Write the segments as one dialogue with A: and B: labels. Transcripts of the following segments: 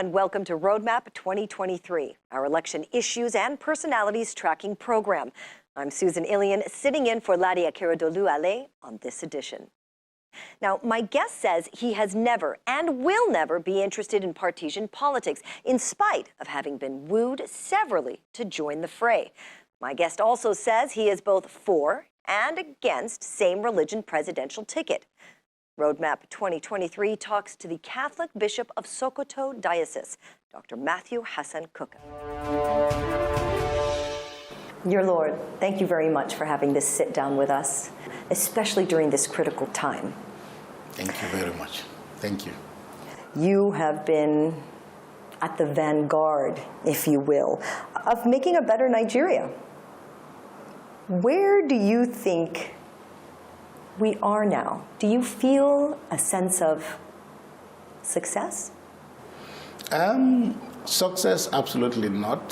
A: and welcome to Roadmap 2023, our election issues and personalities tracking program. I'm Susan Ilian, sitting in for Ladia Kiradolu-Ale on this edition. Now, my guest says he has never and will never be interested in partisan politics, in spite of having been wooed severally to join the fray. My guest also says he is both for and against same-religion presidential ticket. Roadmap 2023 talks to the Catholic Bishop of Sokoto Diocese, Dr. Matthew Hassan Kukah. Your Lord, thank you very much for having this sit down with us, especially during this critical time.
B: Thank you very much. Thank you.
A: You have been at the vanguard, if you will, of making a better Nigeria. Where do you think we are now? Do you feel a sense of success?
B: Success, absolutely not.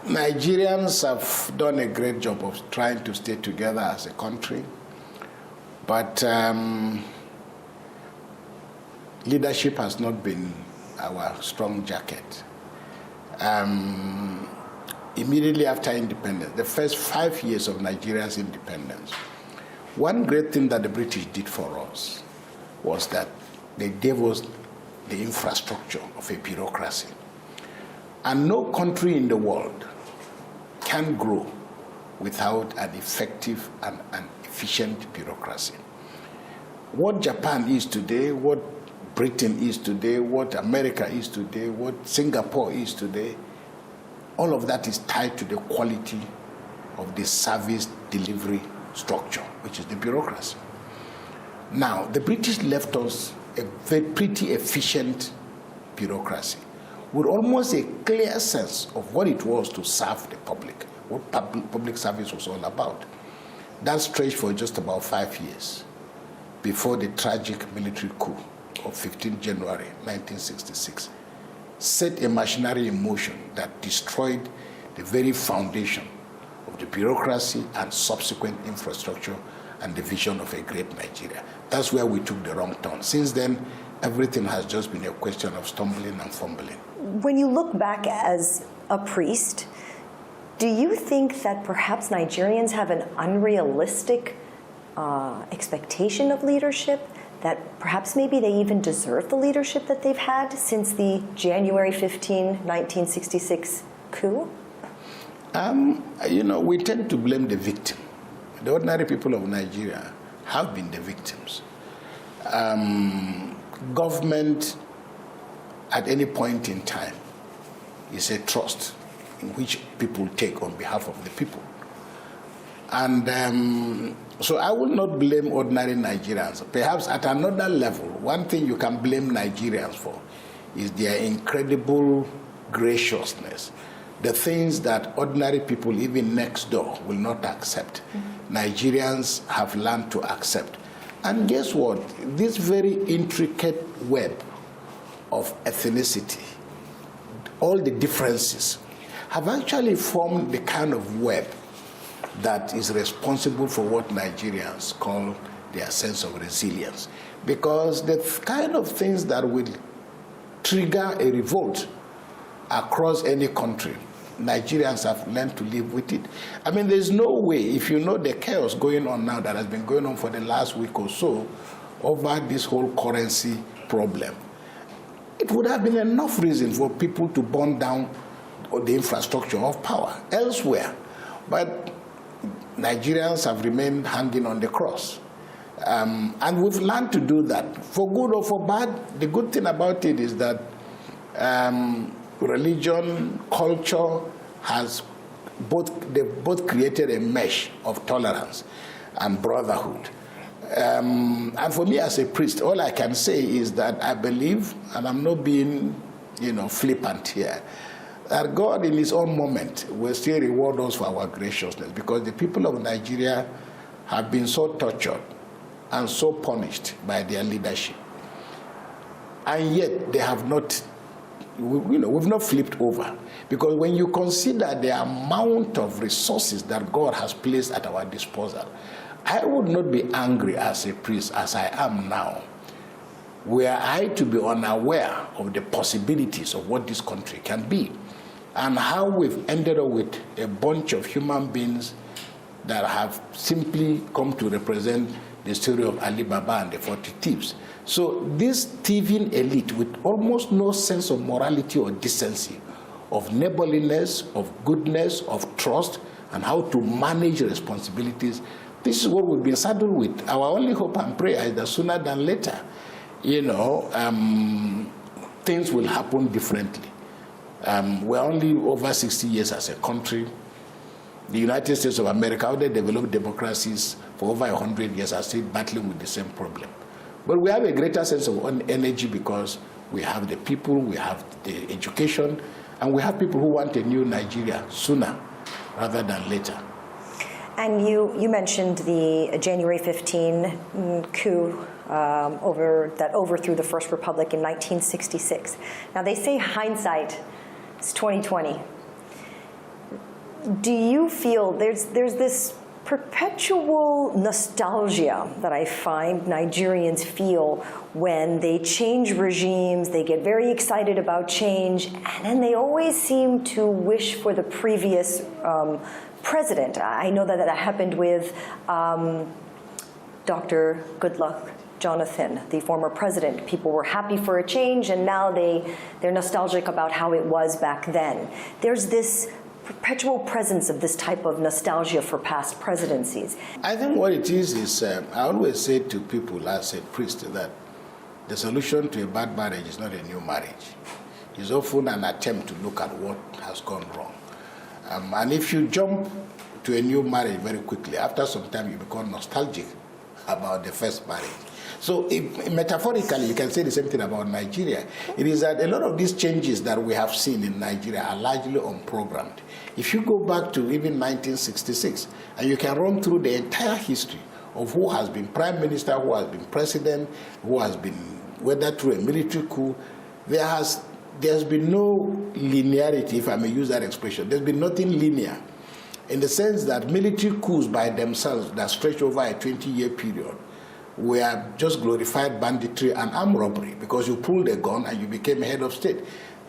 B: Nigerians have done a great job of trying to stay together as a country, but leadership has not been our strong jacket. Immediately after independence, the first 5 years of Nigeria's independence, one great thing that the British did for us was that they gave us the infrastructure of a bureaucracy. And no country in the world can grow without an effective and an efficient bureaucracy. What Japan is today, what Britain is today, what America is today, what Singapore is today, all of that is tied to the quality of the service delivery structure, which is the bureaucracy. Now, the British left us a pretty efficient bureaucracy with almost a clear sense of what it was to serve the public, what public service was all about. That stretched for just about 5 years before the tragic military coup of 15 January 1966 set a machinery in motion that destroyed the very foundation of the bureaucracy and subsequent infrastructure and the vision of a great Nigeria. That's where we took the wrong turn. Since then, everything has just been a question of stumbling and fumbling.
A: When you look back as a priest, do you think that perhaps Nigerians have an unrealistic expectation of leadership? That perhaps maybe they even deserve the leadership that they've had since the January 15, 1966 coup?
B: We tend to blame the victim. The ordinary people of Nigeria have been the victims. Government, at any point in time, is a trust in which people take on behalf of the people. And so I will not blame ordinary Nigerians. Perhaps at another level, one thing you can blame Nigerians for is their incredible graciousness. The things that ordinary people, even next door, will not accept. Nigerians have learned to accept. And guess what? This very intricate web of ethnicity, all the differences, have actually formed the kind of web that is responsible for what Nigerians call their sense of resilience. Because the kind of things that will trigger a revolt across any country, Nigerians have learned to live with it. I mean, there's no way, if you know the chaos going on now that has been going on for the last week or so over this whole currency problem, it would have been enough reason for people to burn down the infrastructure of power elsewhere. But Nigerians have remained hanging on the cross. And we've learned to do that. For good or for bad, the good thing about it is that religion, culture they've both created a mesh of tolerance and brotherhood. And for me as a priest, all I can say is that I believe, and I'm not being, flippant here, that God in his own moment will still reward us for our graciousness, because the people of Nigeria have been so tortured and so punished by their leadership. And yet they have not, we've not flipped over. Because when you consider the amount of resources that God has placed at our disposal, I would not be angry as a priest as I am now were I to be unaware of the possibilities of what this country can be, and how we've ended up with a bunch of human beings that have simply come to represent the story of Ali Baba and the 40 thieves. So this thieving elite with almost no sense of morality or decency, of neighborliness, of goodness, of trust, and how to manage responsibilities, this is what we've been saddled with. Our only hope and prayer is that sooner than later, things will happen differently. We're only over 60 years as a country. The United States of America, how they developed democracies for over 100 years, are still battling with the same problem. But we have a greater sense of energy because we have the people, we have the education, and we have people who want a new Nigeria sooner rather than later.
A: And you mentioned the January 15 coup that overthrew the First Republic in 1966. Now they say hindsight is 2020. Do you feel there's this perpetual nostalgia that I find Nigerians feel when they change regimes, they get very excited about change, and then they always seem to wish for the previous president? I know that happened with Dr. Goodluck Jonathan, the former president. People were happy for a change, and now they're nostalgic about how it was back then. There's this perpetual presence of this type of nostalgia for past presidencies.
B: I think what it is I always say to people as a priest that the solution to a bad marriage is not a new marriage. It's often an attempt to look at what has gone wrong. And if you jump to a new marriage very quickly, after some time you become nostalgic about the first marriage. So metaphorically, you can say the same thing about Nigeria. It is that a lot of these changes that we have seen in Nigeria are largely unprogrammed. If you go back to even 1966, and you can run through the entire history of who has been prime minister, who has been president, who has been, whether through a military coup, there's been no linearity, if I may use that expression. There's been nothing linear, in the sense that military coups by themselves that stretch over a 20-year period were just glorified banditry and armed robbery, because you pulled a gun and you became head of state.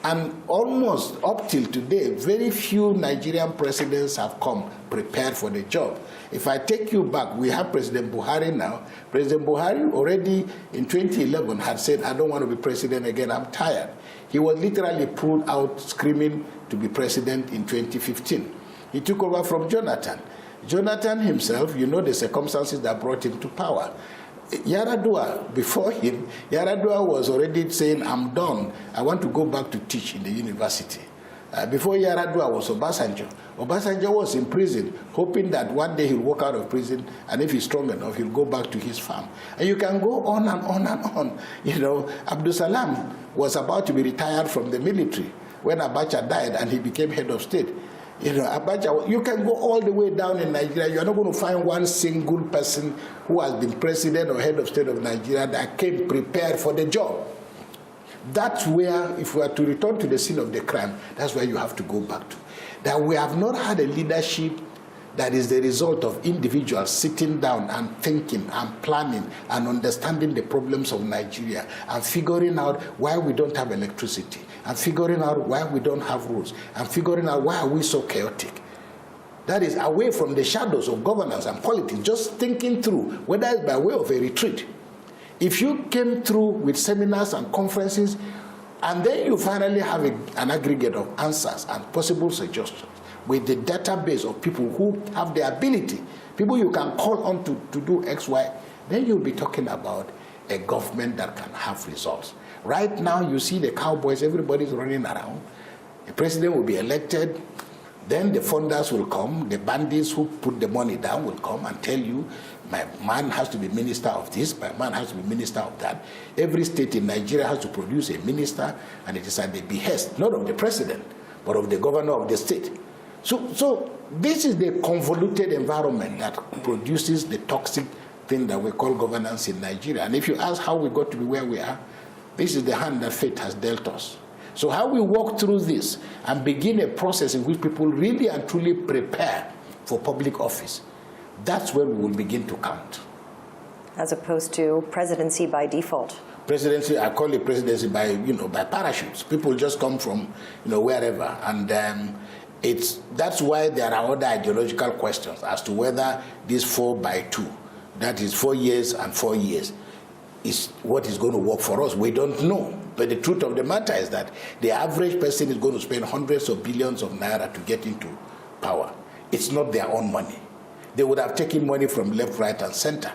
B: And almost up till today, very few Nigerian presidents have come prepared for the job. If I take you back, we have President Buhari now. President Buhari already in 2011 had said, I don't want to be president again, I'm tired. He was literally pulled out screaming to be president in 2015. He took over from Jonathan. Jonathan himself, you know the circumstances that brought him to power. Yaradua, before him, Yaradua was already saying, I'm done. I want to go back to teach in the university. Before Yaradua was Obasanjo. Obasanjo was in prison, hoping that one day he'll walk out of prison, and if he's strong enough, he'll go back to his farm. And you can go on and on and on. You know, Abdul Salam was about to be retired from the military when Abacha died and he became head of state. You know, Abacha, you can go all the way down in Nigeria. You're not going to find one single person who has been president or head of state of Nigeria that came prepared for the job. That's where, if we are to return to the scene of the crime, that's where you have to go back to. That we have not had a leadership that is the result of individuals sitting down and thinking and planning and understanding the problems of Nigeria and figuring out why we don't have electricity, and figuring out why we don't have roads, and figuring out why are we so chaotic. That is away from the shadows of governance and politics, just thinking through, whether it's by way of a retreat. If you came through with seminars and conferences, and then you finally have an aggregate of answers and possible suggestions with the database of people who have the ability, people you can call on to do X, Y, then you'll be talking about a government that can have results. Right now, you see the cowboys, everybody's running around. The president will be elected, then the funders will come, the bandits who put the money down will come and tell you, my man has to be minister of this, my man has to be minister of that. Every state in Nigeria has to produce a minister, and it is at the behest, not of the president, but of the governor of the state. So this is the convoluted environment that produces the toxic thing that we call governance in Nigeria. And if you ask how we got to be where we are, this is the hand that fate has dealt us. So how we walk through this and begin a process in which people really and truly prepare for public office, that's where we will begin to count.
A: As opposed to presidency by default.
B: presidency, I call it presidency by, by parachutes. People just come from, wherever. And that's why there are other ideological questions as to whether this 4x2, that is 4 years and 4 years, is what is going to work for us. We don't know. But the truth of the matter is that the average person is going to spend hundreds of billions of naira to get into power. It's not their own money. They would have taken money from left, right, and center.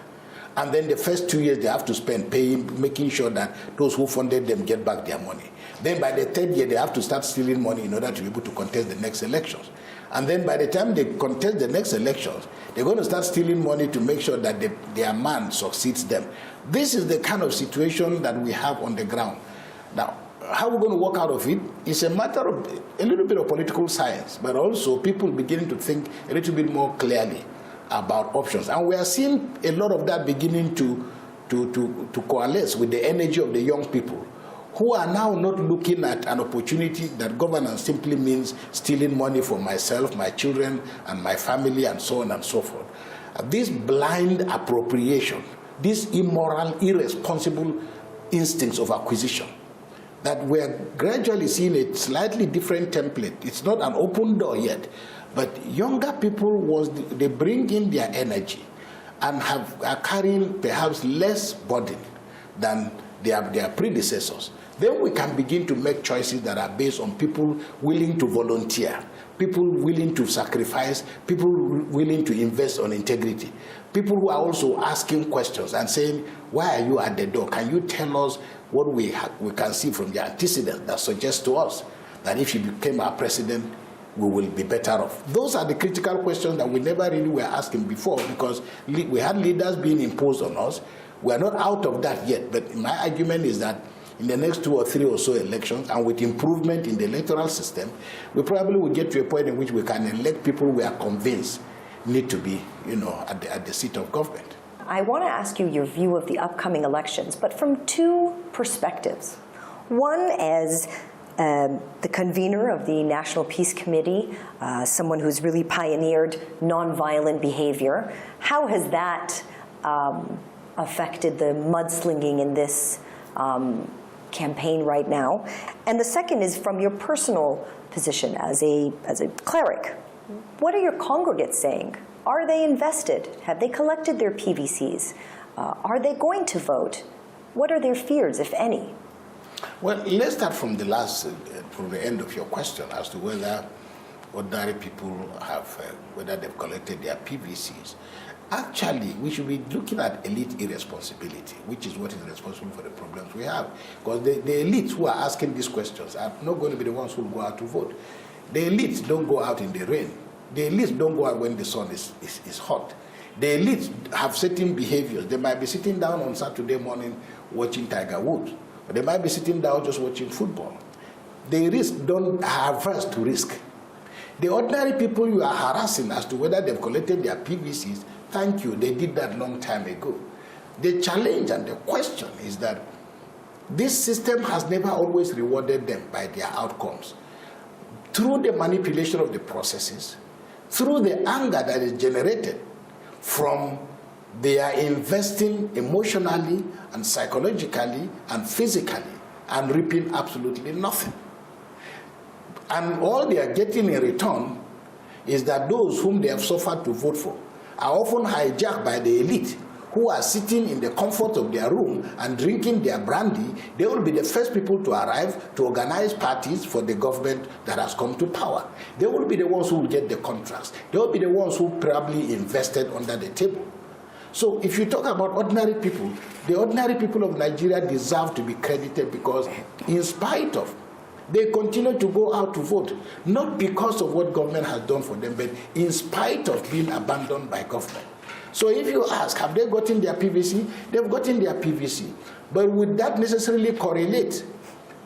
B: And then the first 2 years they have to spend paying, making sure that those who funded them get back their money. Then by the third year, they have to start stealing money in order to be able to contest the next elections. And then by the time they contest the next elections, they're going to start stealing money to make sure that their man succeeds them. This is the kind of situation that we have on the ground. Now, how we're going to work out of it is a matter of a little bit of political science, but also people beginning to think a little bit more clearly about options. And we are seeing a lot of that beginning to coalesce with the energy of the young people who are now not looking at an opportunity that governance simply means stealing money for myself, my children, and my family, and so on and so forth. This blind appropriation, this immoral, irresponsible instincts of acquisition, that we're gradually seeing a slightly different template. It's not an open door yet, but younger people, they bring in their energy and are carrying perhaps less burden than their predecessors. Then we can begin to make choices that are based on people willing to volunteer, people willing to sacrifice, people willing to invest on integrity, people who are also asking questions and saying, why are you at the door? Can you tell us what we can see from the antecedents that suggests to us that if you became our president, we will be better off? Those are the critical questions that we never really were asking before, because we had leaders being imposed on us. We are not out of that yet, but my argument is that in the next 2 or 3 or so elections, and with improvement in the electoral system, we probably will get to a point in which we can elect people we are convinced need to be, at the seat of government.
A: I want to ask you your view of the upcoming elections, but from 2 perspectives. One as the convener of the National Peace Committee, someone who's really pioneered nonviolent behavior. How has that affected the mudslinging in this campaign right now? And the second is from your personal position as a cleric. What are your congregates saying? Are they invested? Have they collected their PVCs? Are they going to vote? What are their fears, if any?
B: Well, let's start from from the end of your question as to whether ordinary people have, whether they've collected their PVCs. Actually, we should be looking at elite irresponsibility, which is what is responsible for the problems we have. Because the elites who are asking these questions are not going to be the ones who will go out to vote. The elites don't go out in the rain. The elites don't go out when the sun is hot. The elites have certain behaviors. They might be sitting down on Saturday morning watching Tiger Woods, or they might be sitting down just watching football. They are averse to risk. The ordinary people you are harassing as to whether they've collected their PVCs, thank you, they did that long time ago. The challenge and the question is that this system has never always rewarded them by their outcomes. Through the manipulation of the processes, through the anger that is generated from their investing emotionally and psychologically and physically and reaping absolutely nothing. And all they are getting in return is that those whom they have suffered to vote for are often hijacked by the elite who are sitting in the comfort of their room and drinking their brandy. They will be the first people to arrive to organize parties for the government that has come to power. They will be the ones who will get the contracts. They will be the ones who probably invested under the table. So if you talk about ordinary people, the ordinary people of Nigeria deserve to be credited because in spite of, they continue to go out to vote, not because of what government has done for them, but in spite of being abandoned by government. So if you ask, have they gotten their PVC? They've gotten their PVC. But would that necessarily correlate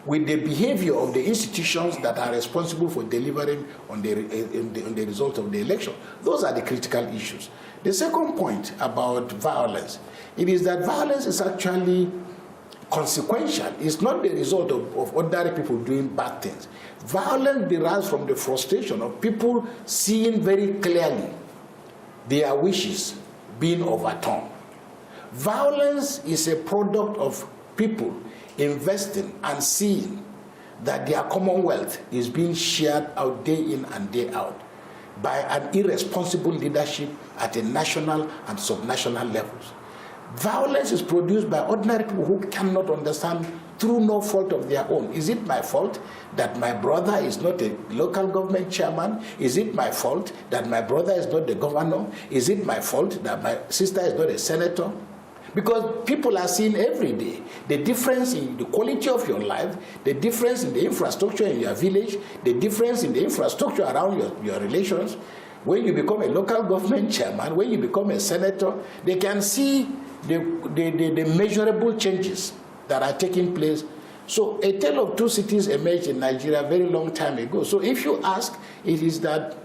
B: with the behavior of the institutions that are responsible for delivering on the result of the election? Those are the critical issues. The second point about violence, it is that violence is actually consequential. It's not the result of ordinary people doing bad things. Violence derives from the frustration of people seeing very clearly their wishes being overturned. Violence is a product of people investing and seeing that their commonwealth is being shared out day in and day out by an irresponsible leadership at a national and subnational levels. Violence is produced by ordinary people who cannot understand through no fault of their own. Is it my fault that my brother is not a local government chairman? Is it my fault that my brother is not the governor? Is it my fault that my sister is not a senator? Because people are seeing every day the difference in the quality of your life, the difference in the infrastructure in your village, the difference in the infrastructure around your relations. When you become a local government chairman, when you become a senator, they can see the measurable changes that are taking place. So a tale of two cities emerged in Nigeria a very long time ago. So if you ask, it is that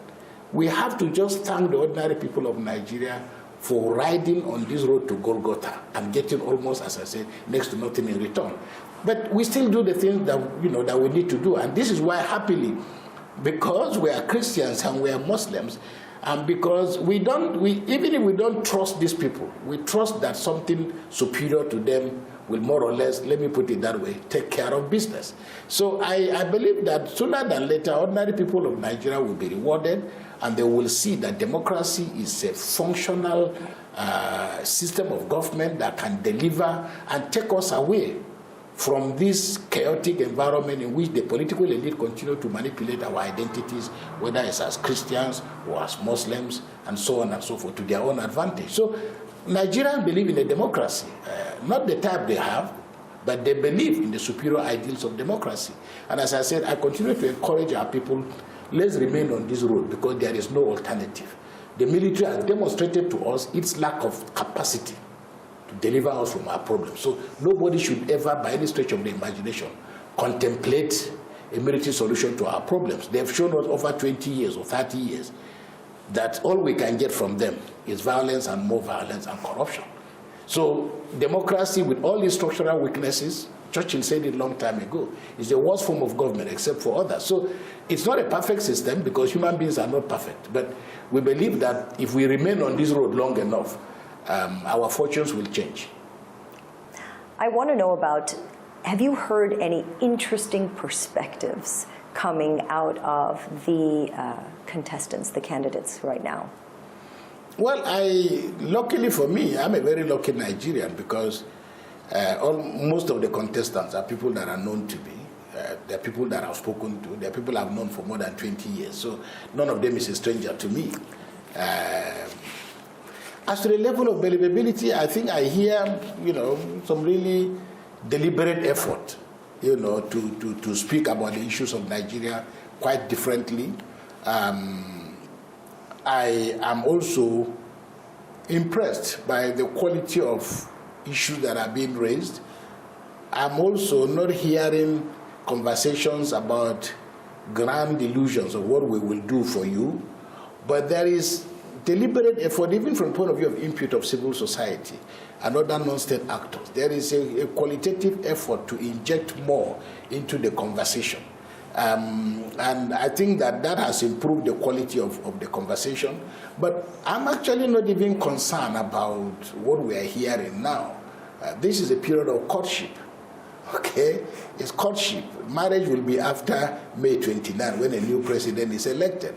B: we have to just thank the ordinary people of Nigeria for riding on this road to Golgotha and getting almost, as I said, next to nothing in return. But we still do the things that, that we need to do. And this is why, happily, because we are Christians and we are Muslims, and because even if we don't trust these people, we trust that something superior to them will more or less, let me put it that way, take care of business. So I believe that sooner than later, ordinary people of Nigeria will be rewarded, and they will see that democracy is a functional system of government that can deliver and take us away from this chaotic environment in which the political elite continue to manipulate our identities, whether it's as Christians or as Muslims, and so on and so forth, to their own advantage. So Nigerians believe in a democracy, not the type they have, but they believe in the superior ideals of democracy. And as I said, I continue to encourage our people, let's remain on this road because there is no alternative. The military has demonstrated to us its lack of capacity to deliver us from our problems. So nobody should ever, by any stretch of the imagination, contemplate a military solution to our problems. They have shown us over 20 years or 30 years that all we can get from them is violence and more violence and corruption. So democracy, with all its structural weaknesses, Churchill said it a long time ago, is the worst form of government except for others. So it's not a perfect system because human beings are not perfect. But we believe that if we remain on this road long enough, our fortunes will change.
A: I want to know about, have you heard any interesting perspectives coming out of the contestants, the candidates right now?
B: Well, luckily for me, I'm a very lucky Nigerian because most of the contestants are people that are known to me. They're people that I've spoken to. They're people I've known for more than 20 years. So none of them is a stranger to me. As to the level of believability, I think I hear, some really deliberate effort, to speak about the issues of Nigeria quite differently. I am also impressed by the quality of issues that are being raised. I'm also not hearing conversations about grand illusions of what we will do for you, but there is deliberate effort, even from the point of view of input of civil society and other non-state actors. There is a qualitative effort to inject more into the conversation. And I think that has improved the quality of the conversation. But I'm actually not even concerned about what we are hearing now. This is a period of courtship. Okay? It's courtship. Marriage will be after May 29 when a new president is elected.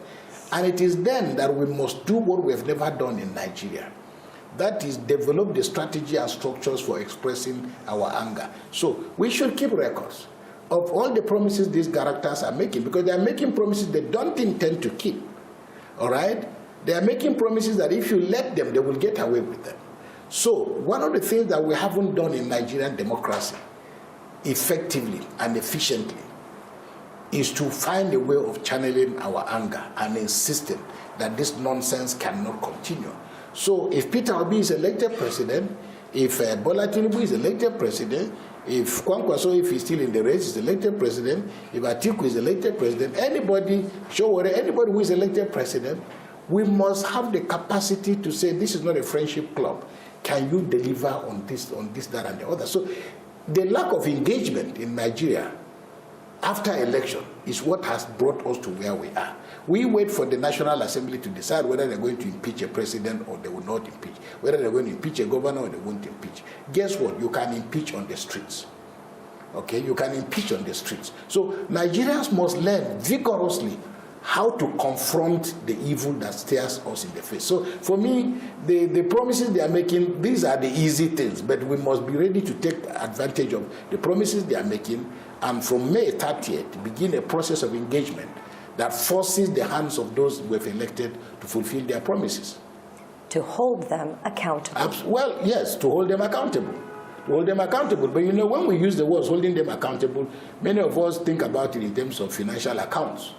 B: And it is then that we must do what we have never done in Nigeria. That is, develop the strategy and structures for expressing our anger. So we should keep records of all the promises these characters are making, because they are making promises they don't intend to keep. All right? They are making promises that if you let them, they will get away with them. So one of the things that we haven't done in Nigerian democracy effectively and efficiently is to find a way of channeling our anger and insisting that this nonsense cannot continue. So if Peter Obi is elected president, if Bola Tinubu is elected president, if Kwankwaso, if he's still in the race, is elected president, if Atiku is elected president, anybody who is elected president, we must have the capacity to say, this is not a friendship club. Can you deliver on this, that, and the other? So the lack of engagement in Nigeria after election is what has brought us to where we are. We wait for the National Assembly to decide whether they're going to impeach a president or they will not impeach, whether they're going to impeach a governor or they won't impeach. Guess what? You can impeach on the streets. Okay, you can impeach on the streets. So Nigerians must learn vigorously how to confront the evil that stares us in the face. So for me, the promises they are making, these are the easy things, but we must be ready to take advantage of the promises they are making, and from May 30th, begin a process of engagement that forces the hands of those who have elected to fulfill their promises.
A: To hold them accountable.
B: Well, yes, to hold them accountable. To hold them accountable. But you know, when we use the words holding them accountable, many of us think about it in terms of financial accounts.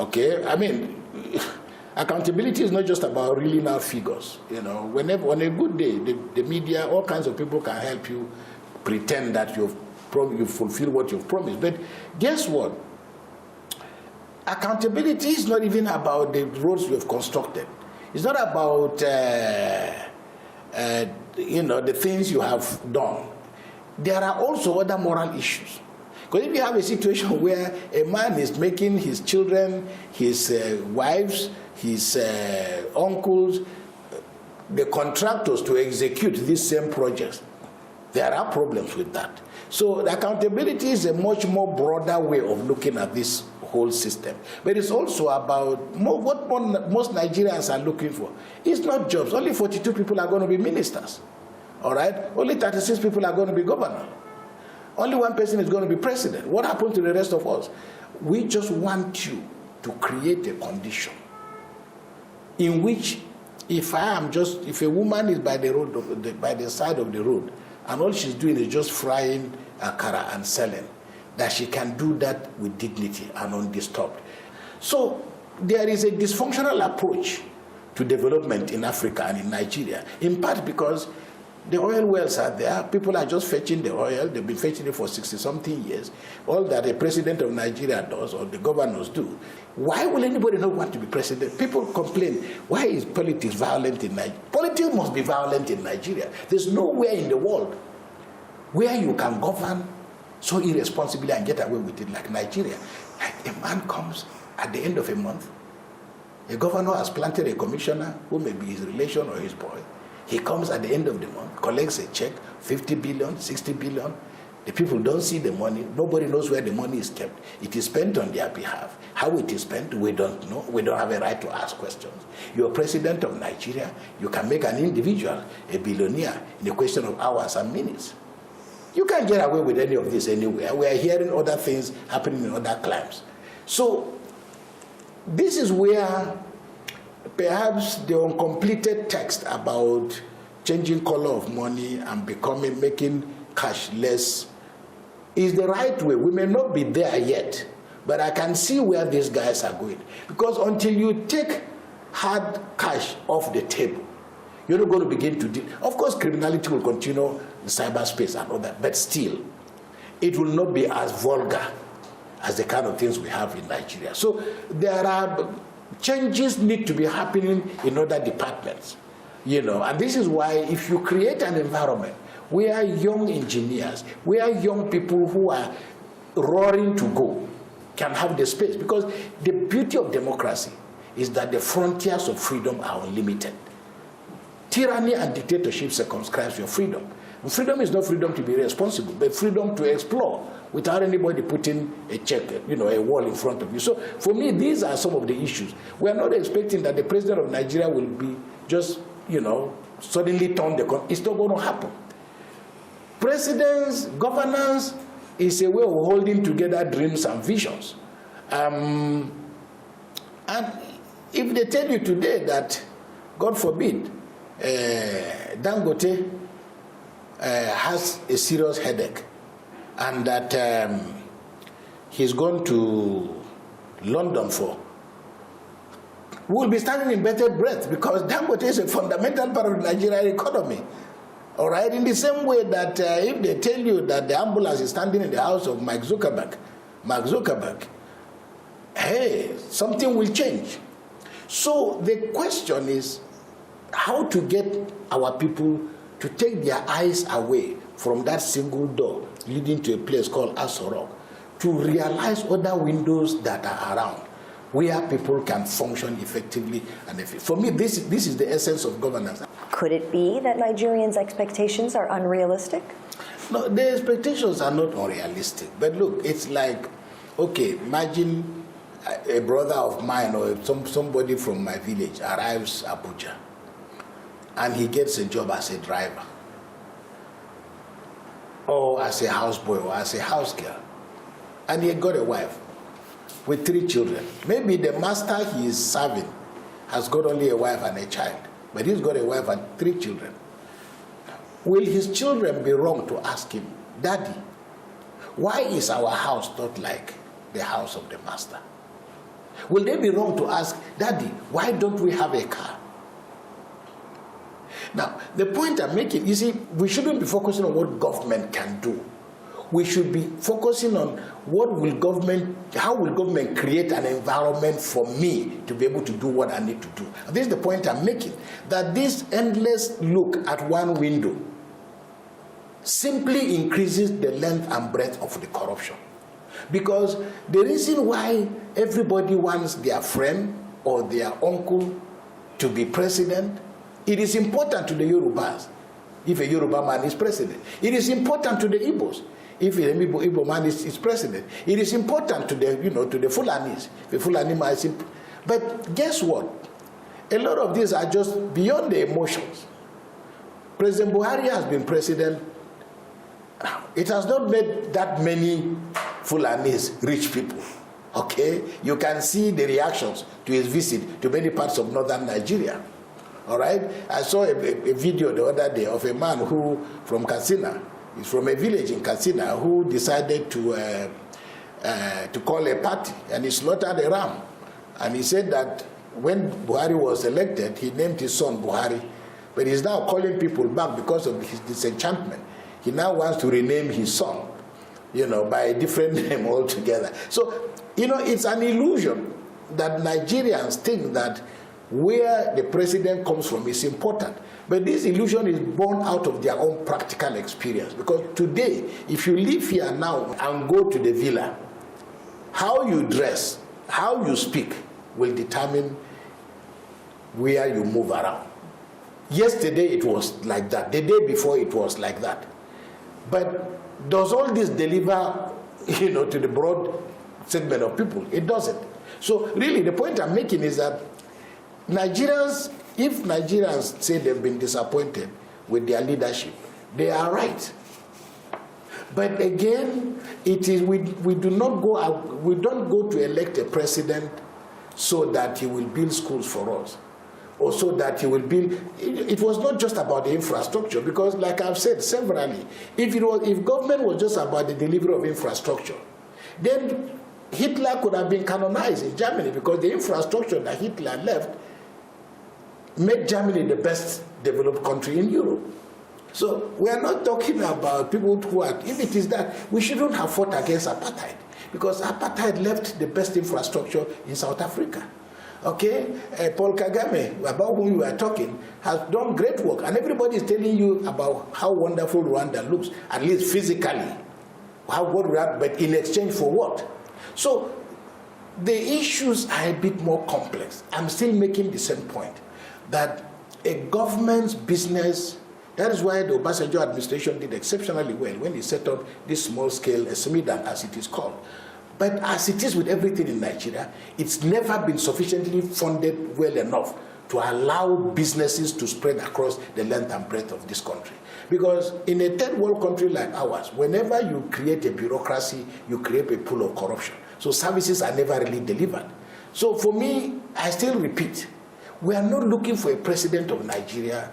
B: Okay, I mean, accountability is not just about reeling out figures. You know, whenever on a good day, the media, all kinds of people can help you pretend that you've fulfilled what you've promised. But guess what? Accountability is not even about the roads you have constructed. It's not about you know, the things you have done. There are also other moral issues. Because if you have a situation where a man is making his children, his wives, his uncles, the contractors to execute these same projects, there are problems with that. So accountability is a much more broader way of looking at this whole system. But it's also about what most Nigerians are looking for. It's not jobs. Only 42 people are going to be ministers. All right? Only 36 people are going to be governors. Only one person is going to be president. What happened to the rest of us? We just want you to create a condition in which if a woman is by the road, by the side of the road, and all she's doing is just frying akara and selling, that she can do that with dignity and undisturbed. So there is a dysfunctional approach to development in Africa and in Nigeria, in part because the oil wells are there. People are just fetching the oil. They've been fetching it for 60-something years. All that a president of Nigeria does, or the governors do. Why will anybody not want to be president? People complain, why is politics violent in Nigeria? Politics must be violent in Nigeria. There's nowhere in the world where you can govern so irresponsibly and get away with it like Nigeria. Like a man comes at the end of a month, a governor has planted a commissioner who may be his relation or his boy. He comes at the end of the month, collects a check, 50 billion, 60 billion. The people don't see the money. Nobody knows where the money is kept. It is spent on their behalf. How it is spent, we don't know. We don't have a right to ask questions. You're president of Nigeria. You can make an individual a billionaire in a question of hours and minutes. You can't get away with any of this anywhere. We are hearing other things happening in other climes. So this is where perhaps the uncompleted text about changing color of money and making cash less is the right way. We may not be there yet, but I can see where these guys are going. Because until you take hard cash off the table, you're not going to begin to deal. Of course, criminality will continue in cyberspace and all that, but still, it will not be as vulgar as the kind of things we have in Nigeria. So there are changes need to be happening in other departments, you know, and this is why if you create an environment where young engineers, where young people who are roaring to go can have the space, because the beauty of democracy is that the frontiers of freedom are unlimited. Tyranny and dictatorship circumscribes your freedom. And freedom is not freedom to be responsible, but freedom to explore without anybody putting a check, you know, a wall in front of you. So for me, these are some of the issues. We are not expecting that the president of Nigeria will be just, you know, suddenly turn the corner. It's not going to happen. Presidents, governance is a way of holding together dreams and visions. And if they tell you today that, God forbid, Dangote has a serious headache, and that he's gone to London for, we'll be standing in bated breath, because Dangote is a fundamental part of the Nigerian economy. All right, in the same way that if they tell you that the ambulance is standing in the house of Mark Zuckerberg, hey, something will change. So the question is how to get our people to take their eyes away from that single door leading to a place called Aso Rock, to realize other windows that are around where people can function effectively and effectively. For me, this is the essence of governance.
A: Could it be that Nigerians' expectations are unrealistic?
B: No, the expectations are not unrealistic. But look, it's like, okay, imagine a brother of mine or somebody from my village arrives Abuja and he gets a job as a driver or as a houseboy or as a house girl, and he got a wife with 3 children. Maybe the master he is serving has got only a wife and a child, but he's got a wife and 3 children. Will his children be wrong to ask him, Daddy, why is our house not like the house of the master? Will they be wrong to ask, Daddy, why don't we have a car? Now, the point I'm making, you see, we shouldn't be focusing on what government can do. We should be focusing on how will government create an environment for me to be able to do what I need to do. And this is the point I'm making, that this endless look at one window simply increases the length and breadth of the corruption. Because the reason why everybody wants their friend or their uncle to be president, it is important to the Yorubas if a Yoruba man is president. It is important to the Igbos if an Igbo man is president. It is important to the Fulanis. The Fulani man is but guess what? A lot of these are just beyond the emotions. President Buhari has been president. It has not made that many Fulanis rich people. Okay? You can see the reactions to his visit to many parts of northern Nigeria. All right? I saw a video the other day of a man who, from Katsina, he's from a village in Katsina, who decided to call a party, and he slaughtered a ram. And he said that when Buhari was elected, he named his son Buhari, but he's now calling people back because of his disenchantment. He now wants to rename his son, by a different name altogether. So, it's an illusion that Nigerians think that where the president comes from is important. But this illusion is born out of their own practical experience. Because today, if you live here now and go to the villa, how you dress, how you speak will determine where you move around. Yesterday it was like that. The day before it was like that. But does all this deliver, to the broad segment of people? It doesn't. So really the point I'm making is that Nigerians, if Nigerians say they've been disappointed with their leadership, they are right. But again, it is we don't go to elect a president so that he will build schools for us, or so that he will build. It was not just about the infrastructure, because like I've said severally, if government was just about the delivery of infrastructure, then Hitler could have been canonized in Germany, because the infrastructure that Hitler left made Germany the best developed country in Europe. So we are not talking about people who are, if it is that, we shouldn't have fought against apartheid, because apartheid left the best infrastructure in South Africa. Okay, Paul Kagame, about whom you are talking, has done great work, and everybody is telling you about how wonderful Rwanda looks, at least physically. But in exchange for what? So the issues are a bit more complex. I'm still making the same point, that a government's business, that is why the Obasanjo administration did exceptionally well when they set up this small-scale SMEDAN, as it is called. But as it is with everything in Nigeria, it's never been sufficiently funded well enough to allow businesses to spread across the length and breadth of this country. Because in a third world country like ours, whenever you create a bureaucracy, you create a pool of corruption. So services are never really delivered. So for me, I still repeat, we are not looking for a president of Nigeria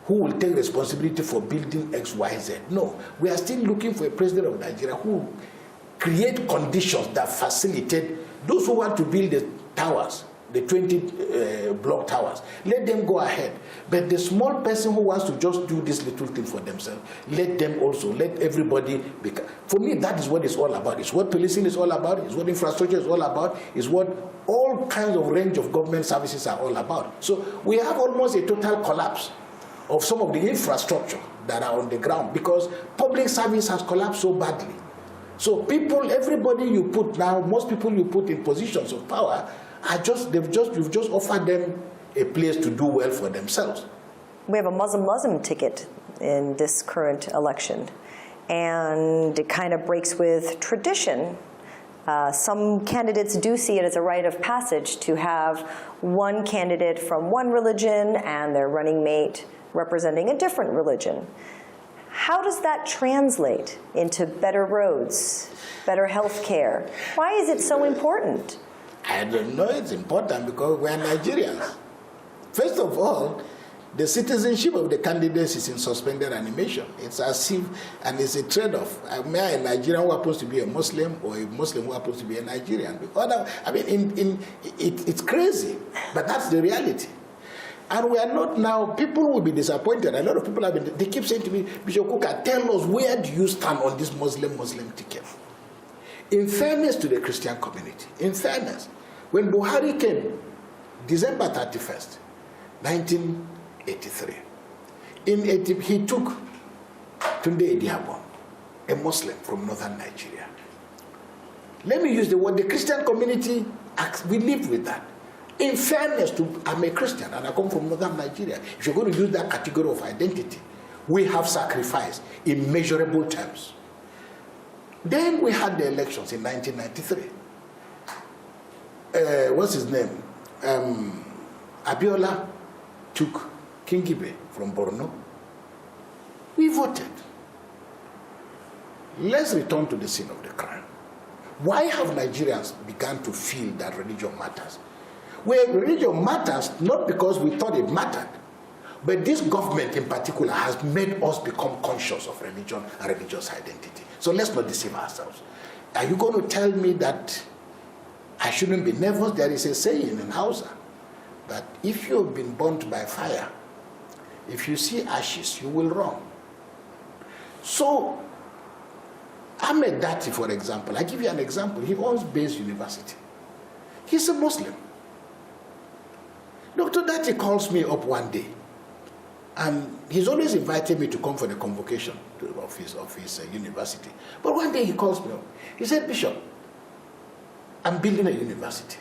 B: who will take responsibility for building X, Y, Z. No, we are still looking for a president of Nigeria who will create conditions that facilitate those who want to build the towers, the 20 block towers. Let them go ahead. But the small person who wants to just do this little thing for themselves, let everybody become. For me, that is what it's all about. It's what policing is all about. It's what infrastructure is all about. It's what all kinds of range of government services are all about. So we have almost a total collapse of some of the infrastructure that are on the ground, because public service has collapsed so badly. So people, everybody you put now, most people you put in positions of power you've just offered them a place to do well for themselves.
A: We have a Muslim ticket in this current election, and it kind of breaks with tradition. Some candidates do see it as a rite of passage to have one candidate from one religion and their running mate representing a different religion. How does that translate into better roads, better health care? Why is it so important?
B: I don't know it's important because we are Nigerians. First of all, the citizenship of the candidates is in suspended animation. It's as if, and it's a trade-off. Am I a Nigerian who happens to be a Muslim, or a Muslim who happens to be a Nigerian? Because, I mean, it's crazy, but that's the reality. And we are not now, people will be disappointed. A lot of people they keep saying to me, Bishop Kukah, tell us, where do you stand on this Muslim ticket? In fairness to the Christian community, in fairness, when Buhari came, December 31st, 1983, he took Tunde Ediabon, a Muslim from northern Nigeria. Let me use the word, the Christian community, we live with that. In fairness to, I'm a Christian and I come from northern Nigeria. If you're going to use that category of identity, we have sacrificed in measurable terms. Then we had the elections in 1993. What's his name? Abiola took Kingibe from Borno. We voted. Let's return to the scene of the crime. Why have Nigerians begun to feel that religion matters? Well, religion matters not because we thought it mattered, but this government in particular has made us become conscious of religion and religious identity. So let's not deceive ourselves. Are you going to tell me that I shouldn't be nervous? There is a saying in Hausa that if you've been burnt by fire, if you see ashes, you will run. So, Ahmed Dati, for example, I give you an example. He owns Bayes University. He's a Muslim. Dr. Dati calls me up one day, and he's always invited me to come for the convocation of his university. But one day he calls me up. He said, Bishop, I'm building a university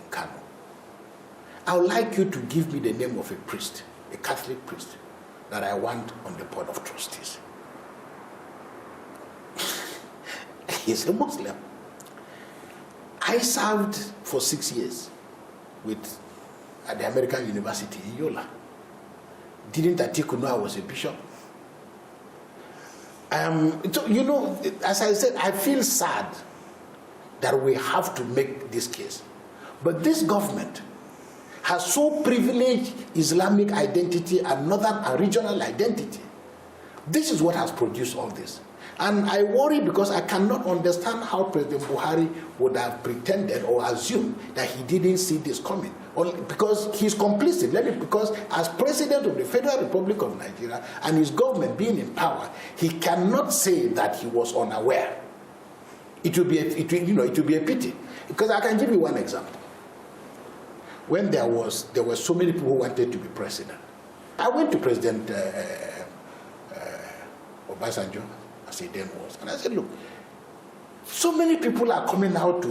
B: in Kano. I would like you to give me the name of a priest, a Catholic priest, that I want on the board of trustees. He's a Muslim. I served for 6 years at the American University in Yola. Didn't Atiku know I was a bishop? So, you know, as I said, I feel sad that we have to make this case. But this government has so privileged Islamic identity and northern and regional identity. This is what has produced all this. And I worry because I cannot understand how President Buhari would have pretended or assumed that he didn't see this coming. Because he's complicit. Because as President of the Federal Republic of Nigeria and his government being in power, he cannot say that he was unaware. It will be a pity. Because I can give you one example. When there were so many people who wanted to be president, I went to President Obasanjo, as he then was, and I said, look, so many people are coming out to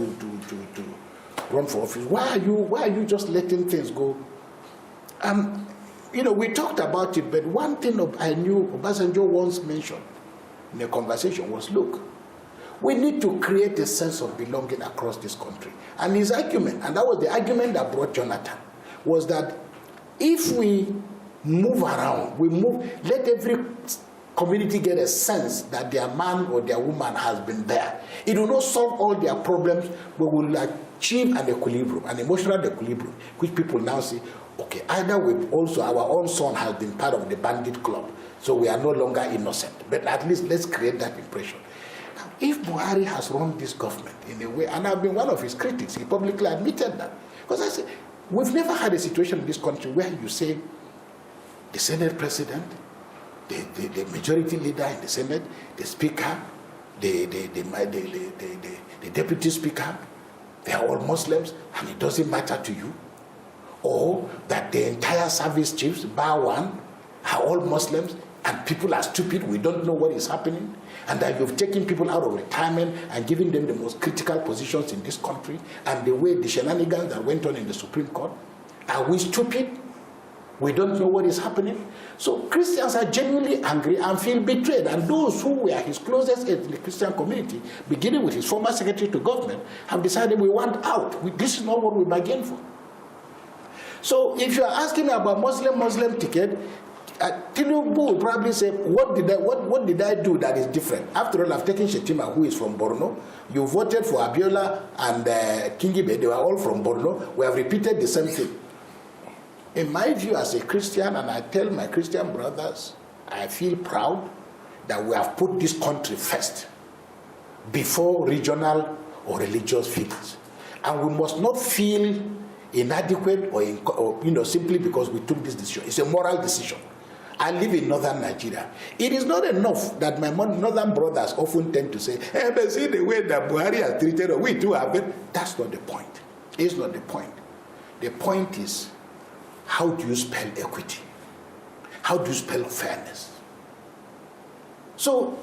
B: run for office. Why are you just letting things go? You know, we talked about it, but one thing I knew Obasanjo once mentioned in a conversation was, look, we need to create a sense of belonging across this country. And his argument, and that was the argument that brought Jonathan, was that if we move around, let every community get a sense that their man or their woman has been there. It will not solve all their problems, but will achieve an equilibrium, an emotional equilibrium, which people now say, okay, either our own son has been part of the bandit club, so we are no longer innocent. But at least let's create that impression. Now, if Buhari has run this government in a way, and I've been one of his critics, he publicly admitted that. Because I said, we've never had a situation in this country where you say the Senate president, the majority leader in the Senate, the Speaker, the Deputy Speaker, they are all Muslims and it doesn't matter to you. Or that the entire service chiefs, bar one, are all Muslims and people are stupid, we don't know what is happening, and that you've taken people out of retirement and given them the most critical positions in this country, and the way the shenanigans that went on in the Supreme Court. Are we stupid? We don't know what is happening. So Christians are genuinely angry and feel betrayed, and those who were his closest in the Christian community, beginning with his former secretary to government, have decided we want out. This is not what we bargained for. So if you are asking about Muslim ticket, Tinubu will probably say, what did I do that is different? After all, I've taken Shetima, who is from Borno. You voted for Abiola and Kingibe. They were all from Borno. We have repeated the same thing. In my view as a Christian, and I tell my Christian brothers, I feel proud that we have put this country first before regional or religious feelings. And we must not feel inadequate or simply because we took this decision. It's a moral decision. I live in northern Nigeria. It is not enough that my northern brothers often tend to say, hey, but see the way that Buhari has treated us, we too have it. That's not the point. It's not the point. The point is, how do you spell equity? How do you spell fairness? So,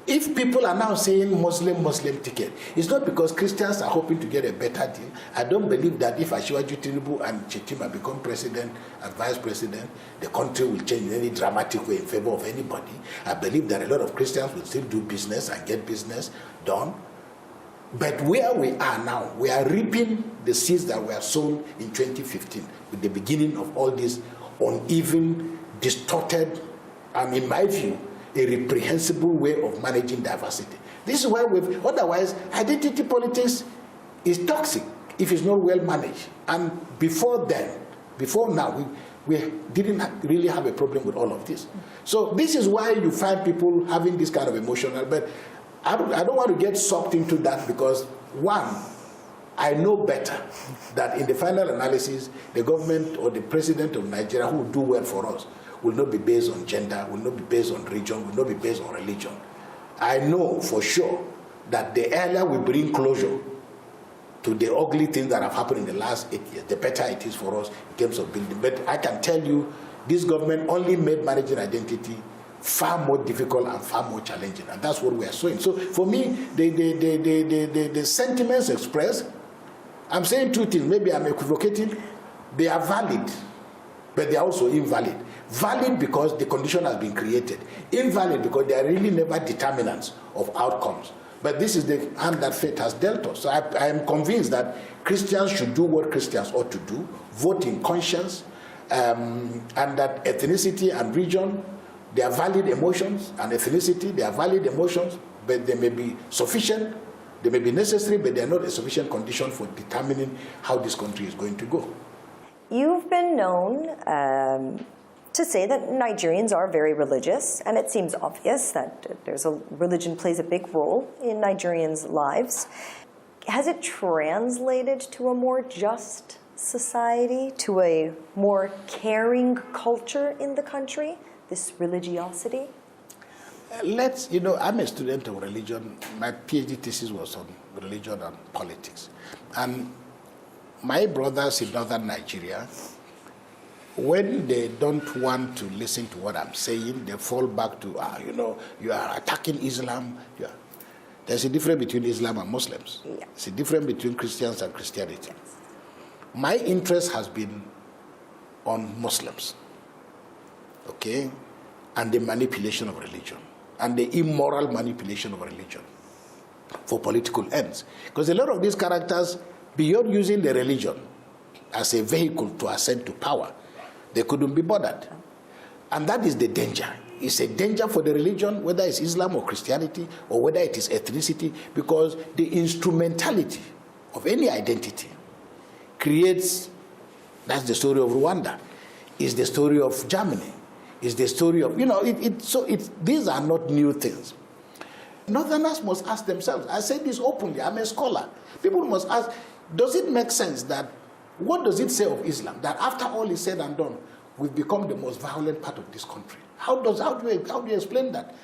B: if people are now saying Muslim ticket, it's not because Christians are hoping to get a better deal. I don't believe that if Asiwaju Tinubu and Shetima become president and vice president, the country will change in any dramatic way in favor of anybody. I believe that a lot of Christians will still do business and get business done. But where we are now, we are reaping the seeds that were sown in 2015 with the beginning of all this uneven, distorted, and in my view, a reprehensible way of managing diversity. This is why otherwise, identity politics is toxic if it's not well managed. And before now, we didn't really have a problem with all of this. So this is why you find people having this kind of emotional, but I don't want to get sucked into that because, one, I know better that in the final analysis, the government or the president of Nigeria who will do well for us will not be based on gender, will not be based on region, will not be based on religion. I know for sure that the earlier we bring closure to the ugly things that have happened in the last 8 years, the better it is for us in terms of building. But I can tell you, this government only made managing identity far more difficult and far more challenging, and that's what we are showing. So for me, the sentiments expressed, I'm saying two things, maybe I'm equivocating. They are valid, but they are also invalid. Valid because the condition has been created. Invalid because they are really never determinants of outcomes. But this is the hand that fate has dealt us. So I am convinced that Christians should do what Christians ought to do, vote in conscience, and that ethnicity and region, they are valid emotions, and ethnicity, they are valid emotions, but they may be sufficient, they may be necessary, but they are not a sufficient condition for determining how this country is going to go.
A: You've been known to say that Nigerians are very religious, and it seems obvious that religion plays a big role in Nigerians' lives. Has it translated to a more just society, to a more caring culture in the country, this religiosity?
B: I'm a student of religion. My PhD thesis was on religion and politics. And my brothers in northern Nigeria, when they don't want to listen to what I'm saying, they fall back to, you are attacking Islam. There's a difference between Islam and Muslims.
A: Yeah.
B: There's a difference between Christians and Christianity. Yes. My interest has been on Muslims, okay, and the manipulation of religion, and the immoral manipulation of religion for political ends. Because a lot of these characters, beyond using the religion as a vehicle to ascend to power, they couldn't be bothered. And that is the danger. It's a danger for the religion, whether it's Islam or Christianity, or whether it is ethnicity, because the instrumentality of any identity creates, that's the story of Rwanda, is the story of Germany, is the story of, these are not new things. Northerners must ask themselves, I say this openly, I'm a scholar. People must ask, does it make sense that, what does it say of Islam, that after all is said and done, we've become the most violent part of this country? How do you explain that?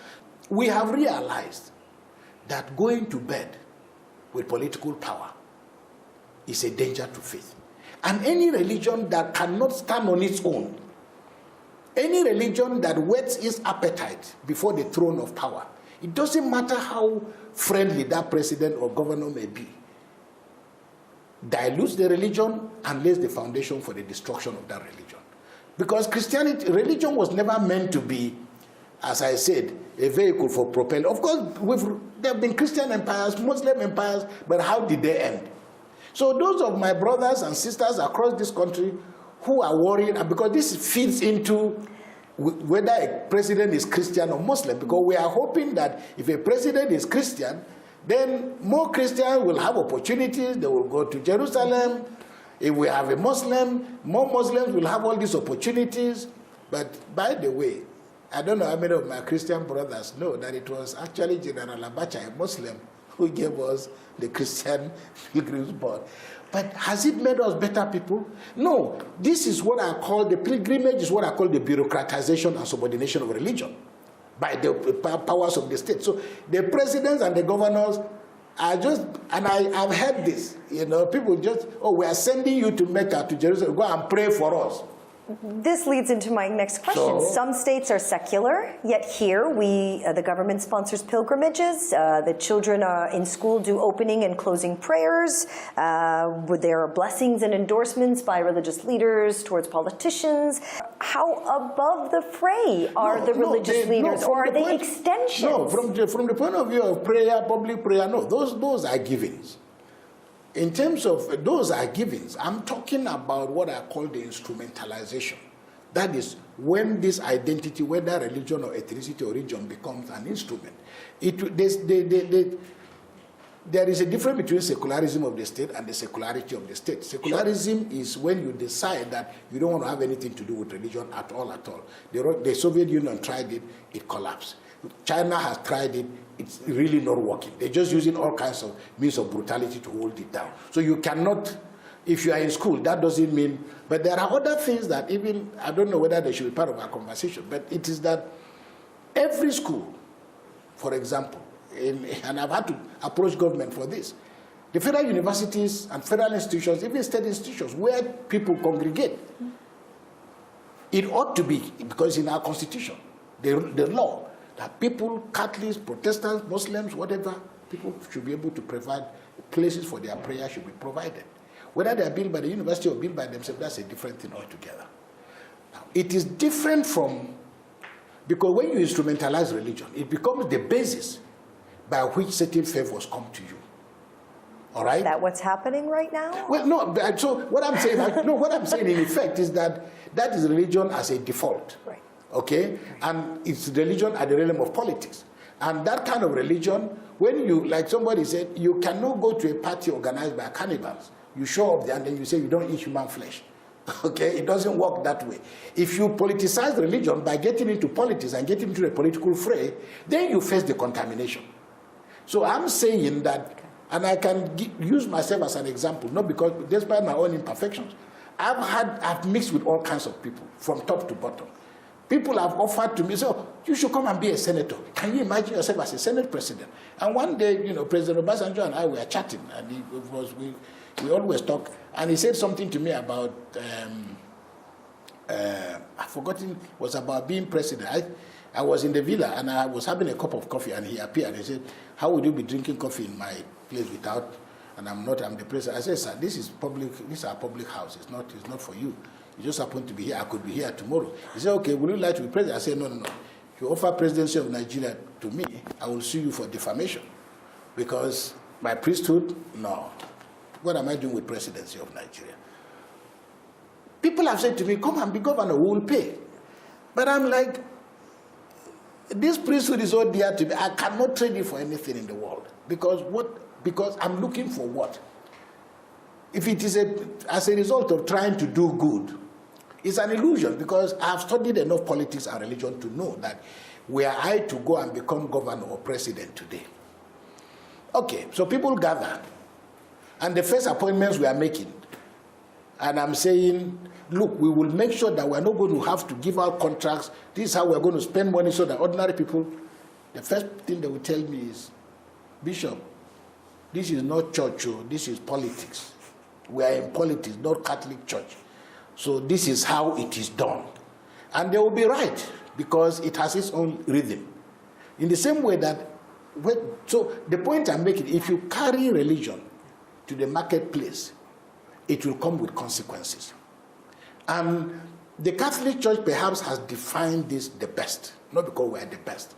B: We have realized that going to bed with political power is a danger to faith. And any religion that cannot stand on its own Any religion that whets its appetite before the throne of power, it doesn't matter how friendly that president or governor may be, dilutes the religion and lays the foundation for the destruction of that religion. Because Christianity, religion was never meant to be, as I said, a vehicle for propelling. Of course, there have been Christian empires, Muslim empires, but how did they end? So those of my brothers and sisters across this country who are worried, because this feeds into whether a president is Christian or Muslim, because we are hoping that if a president is Christian, then more Christians will have opportunities, they will go to Jerusalem. If we have a Muslim, more Muslims will have all these opportunities. But by the way, I don't know how many of my Christian brothers know that it was actually General Abacha, a Muslim, who gave us the Christian Pilgrim's Board. But has it made us better people? No. This is what I call, the pilgrimage is what I call the bureaucratization and subordination of religion by the powers of the state. So the presidents and the governors are just, and I've heard this, people just, we are sending you to Mecca, to Jerusalem, go and pray for us.
A: This leads into my next question. Some states are secular, yet here the government sponsors pilgrimages. The children in school do opening and closing prayers. There are blessings and endorsements by religious leaders towards politicians. How above the fray are the religious leaders, or are they extensions?
B: No, from the point of view of prayer, public prayer, no, those are givings. In terms of those are givings, I'm talking about what I call the instrumentalization. That is when this identity, whether religion or ethnicity or region, becomes an instrument. There is a difference between secularism of the state and the secularity of the state. Secularism is when you decide that you don't want to have anything to do with religion at all, at all. The Soviet Union tried it, it collapsed. China has tried it, it's really not working. They're just using all kinds of means of brutality to hold it down. So you cannot, if you are in school, that doesn't mean, but there are other things that even, I don't know whether they should be part of our conversation, but it is that every school, for example, and I've had to approach government for this, the federal universities and federal institutions, even state institutions, where people congregate, it ought to be, because in our constitution, the law, that people, Catholics, Protestants, Muslims, whatever, people should be able to provide places for their prayer should be provided. Whether they are built by the university or built by themselves, that's a different thing altogether. Now, it is different from, because when you instrumentalize religion, it becomes the basis by which certain favors come to you. All right?
A: Is that what's happening right now?
B: Well, no. So what I'm saying, what I'm saying in effect is that that is religion as a default.
A: Right.
B: Okay? And it's religion at the realm of politics. And that kind of religion, when you, like somebody said, you cannot go to a party organized by cannibals. You show up there and then you say you don't eat human flesh. Okay? It doesn't work that way. If you politicize religion by getting into politics and getting into a political fray, then you face the contamination. So I'm saying that, and I can use myself as an example, not because, despite my own imperfections, I've mixed with all kinds of people, from top to bottom. People have offered to me, so you should come and be a senator. Can you imagine yourself as a Senate president? And one day, President Obasanjo and I were chatting, and we always talk, and he said something to me about, I've forgotten, it was about being president. I was in the villa, and I was having a cup of coffee, and he appeared, and he said, how would you be drinking coffee in my place without, and I'm the president. I said, sir, this is our public house, it's not for you. You just happen to be here. I could be here tomorrow. He said, okay, would you like to be president? I said, no. If you offer presidency of Nigeria to me, I will sue you for defamation. Because my priesthood, no. What am I doing with presidency of Nigeria? People have said to me, come and be governor, we will pay. But I'm like, this priesthood is so dear to me, I cannot trade it for anything in the world. Because I'm looking for what? If it is as a result of trying to do good, it's an illusion, because I've studied enough politics and religion to know that were I to go and become governor or president today. Okay, so people gather, and the first appointments we are making, and I'm saying, look, we will make sure that we're not going to have to give out contracts. This is how we're going to spend money so that ordinary people, the first thing they will tell me is, Bishop, this is not church, this is politics. We are in politics, not Catholic Church. So this is how it is done. And they will be right because it has its own rhythm. In the same way that, so the point I'm making, if you carry religion to the marketplace, it will come with consequences. And the Catholic Church perhaps has defined this the best, not because we are the best.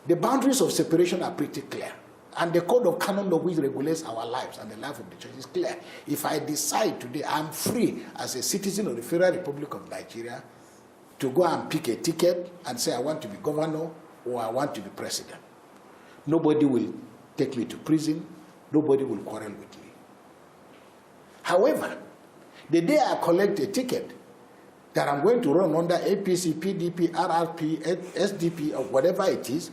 B: The boundaries of separation are pretty clear. And the code of canon law which regulates our lives and the life of the church is clear. If I decide today I'm free as a citizen of the Federal Republic of Nigeria to go and pick a ticket and say I want to be governor or I want to be president. Nobody will take me to prison. Nobody will quarrel with me. However, the day I collect a ticket that I'm going to run under APC, PDP, RRP, SDP, or whatever it is,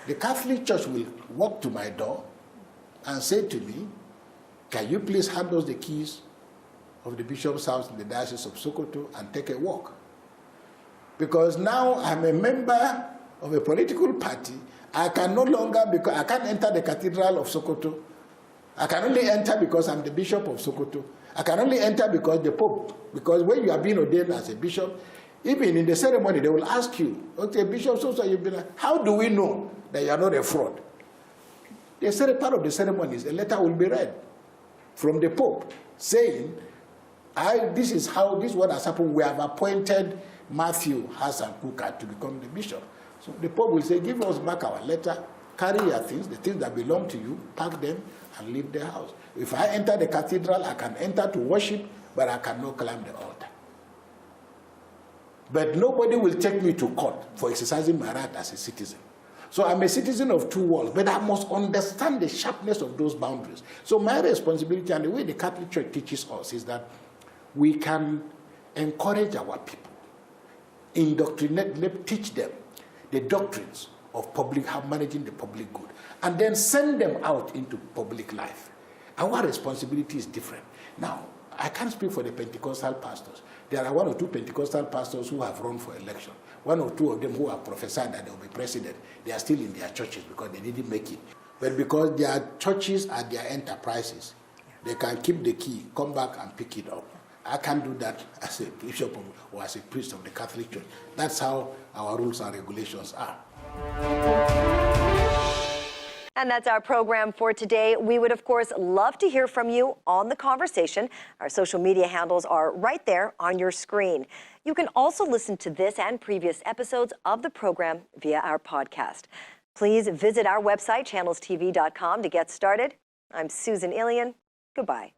B: the Catholic Church will walk to my door and say to me, can you please hand us the keys of the bishop's house in the Diocese of Sokoto and take a walk? Because now I'm a member of a political party. I can no longer, because I can't enter the Cathedral of Sokoto. I can only enter because I'm the Bishop of Sokoto. I can only enter because the Pope, because when you are being ordained as a bishop, even in the ceremony, they will ask you, okay, Bishop, so you've been, how do we know that you are not a fraud? The part of the ceremony is a letter will be read from the Pope saying, this is what has happened. We have appointed Matthew Hassan Kukah to become the bishop. So the Pope will say, give us back our letter, carry your things, the things that belong to you, pack them, and leave the house. If I enter the cathedral, I can enter to worship, but I cannot climb the altar. But nobody will take me to court for exercising my right as a citizen. So I'm a citizen of two worlds, but I must understand the sharpness of those boundaries. So my responsibility and the way the Catholic Church teaches us is that we can encourage our people, indoctrinate, teach them the doctrines of managing the public good, and then send them out into public life. Our responsibility is different. Now, I can't speak for the Pentecostal pastors. There are one or two Pentecostal pastors who have run for election. One or two of them who have prophesied that they will be president. They are still in their churches because they didn't make it. But because their churches are their enterprises, they can keep the key, come back and pick it up. I can't do that as a bishop or as a priest of the Catholic Church. That's how our rules and regulations are.
A: And that's our program for today. We would, of course, love to hear from you on the conversation. Our social media handles are right there on your screen. You can also listen to this and previous episodes of the program via our podcast. Please visit our website, channelstv.com, to get started. I'm Susan Ilian. Goodbye.